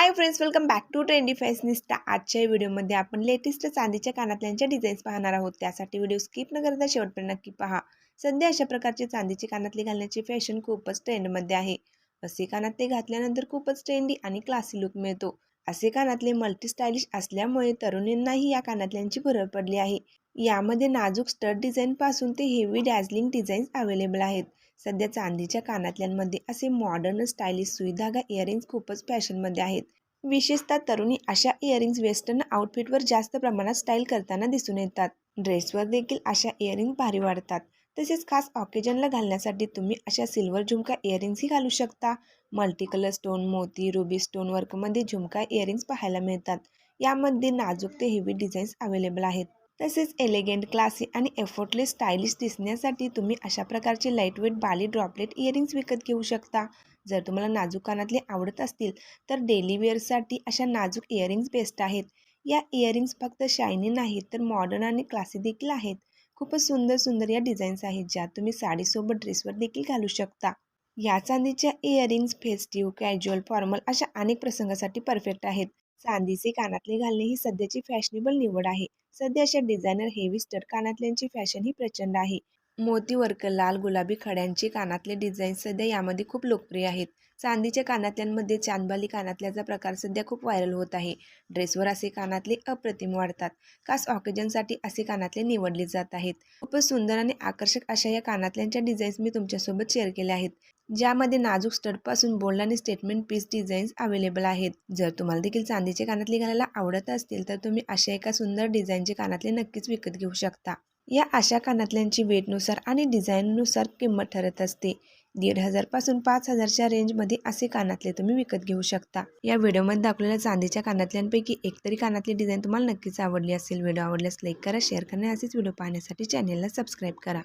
High friends, welcome back to trendy fashionista. आजच्या व्हिडिओमध्ये आपण लेटेस्ट चांदीच्या कानातल्यांच्या डिझाईन्स पाहणार आहोत। त्यासाठी व्हिडिओ स्किप न करता शेवटपर्यंत नक्की पहा। सध्या अशा प्रकारचे चांदीची कानातले घालण्याची फॅशन खूपच ट्रेंडमध्ये आहे। असे कानातले घातल्यानंतर खूपच ट्रेंडी आणि क्लासी लुक मिळतो। असे कानातले मल्टी स्टायलिश असल्यामुळे तरुणींनाही या कानातल्यांची भर पडली आहे। यामध्ये नाजूक स्टड डिझाईन पासून ते हेवी डॅझलिंग डिझाईन्स अवेलेबल आहेत। सध्या चांदीच्या कानातल्यांमध्ये असे मॉडर्न स्टायलिश सुई धागा इयरिंग्स खूपच फॅशनमध्ये आहेत। विशेषतः तरुणी अशा इयरिंग्स वेस्टर्न आउटफिटवर जास्त प्रमाणात स्टाईल करताना दिसून येतात। ड्रेसवर देखील अशा इयरिंग्स भारी वाटतात। तसेच खास ऑकेजनला घालण्यासाठी तुम्ही अशा सिल्वर झुमका इयरिंग्सही घालू शकता। मल्टी कलर स्टोन, मोती, रुबी स्टोन वर्कमध्ये झुमका इयरिंग्स पाहायला मिळतात। यामध्ये नाजूक ते हेवी डिझाईन्स अवेलेबल आहेत। तसेच एलिगंट, क्लासी आणि एफर्टलेस स्टायलिश दिसण्यासाठी तुम्ही अशा प्रकारचे लाईटवेट बाली ड्रॉपलेट इयरिंग्स विकत घेऊ शकता। जर तुम्हाला नाजूक कानातले आवडत असतील तर डेली वेअरसाठी अशा नाजूक इयरिंग्स बेस्ट आहेत। या इयरिंग्स फक्त शायनी नाहीत तर मॉडर्न आणि क्लासी देखील आहेत। खूपच सुंदर सुंदर या डिझाईन्स आहेत, ज्या तुम्ही साडीसोबत ड्रेसवर देखील घालू शकता। या चांदीच्या इयरिंग्स फेस्टिव्ह, कॅज्युअल, फॉर्मल अशा अनेक प्रसंगासाठी परफेक्ट आहेत। चांदीचे कानातले घालणे ही सध्याची फॅशनेबल निवड आहे। सध्या अशा डिझायनर हेवी स्टड कानातल्यांची फॅशन ही प्रचंड आहे। मोती वर्क, लाल गुलाबी खड्यांचे कानातले डिझाईन सध्या यामध्ये खूप लोकप्रिय आहेत। चांदीच्या कानातल्यांमध्ये चांदबाली कानातल्याचा प्रकार सध्या खूप व्हायरल होत आहे। ड्रेसवर असे कानातले अप्रतिम वाटतात। खास ऑकेजनसाठी असे कानातले निवडले जात आहेत। खूपच सुंदर आणि आकर्षक अशा या कानातल्यांच्या डिझाईन्स मी तुमच्यासोबत शेअर केल्या आहेत, ज्यामध्ये नाजूक स्टडपासून बोल्ड आणि स्टेटमेंट पीस डिझाईन्स अवेलेबल आहेत। जर तुम्हाला देखील चांदीचे कानातले घालायला आवडत असतील तर तुम्ही अशा एका सुंदर डिझाईनचे कानातले नक्कीच विकत घेऊ शकता। या अशा कानातल्यांची वेटनुसार आणि डिझाईननुसार किंमत ठरत असते। 1,500 पासून 5,000च्या रेंजमध्ये असे कानातले तुम्ही विकत घेऊ शकता। या व्हिडिओमध्ये दाखवलेल्या चांदीच्या कानातल्यांपैकी एकतरी कानातली डिझाईन तुम्हाला नक्कीच आवडली असेल। व्हिडिओ आवडल्यास लाईक करा, शेअर करा आणि असेच व्हिडिओ पाहण्यासाठी चॅनेलला सबस्क्राईब करा।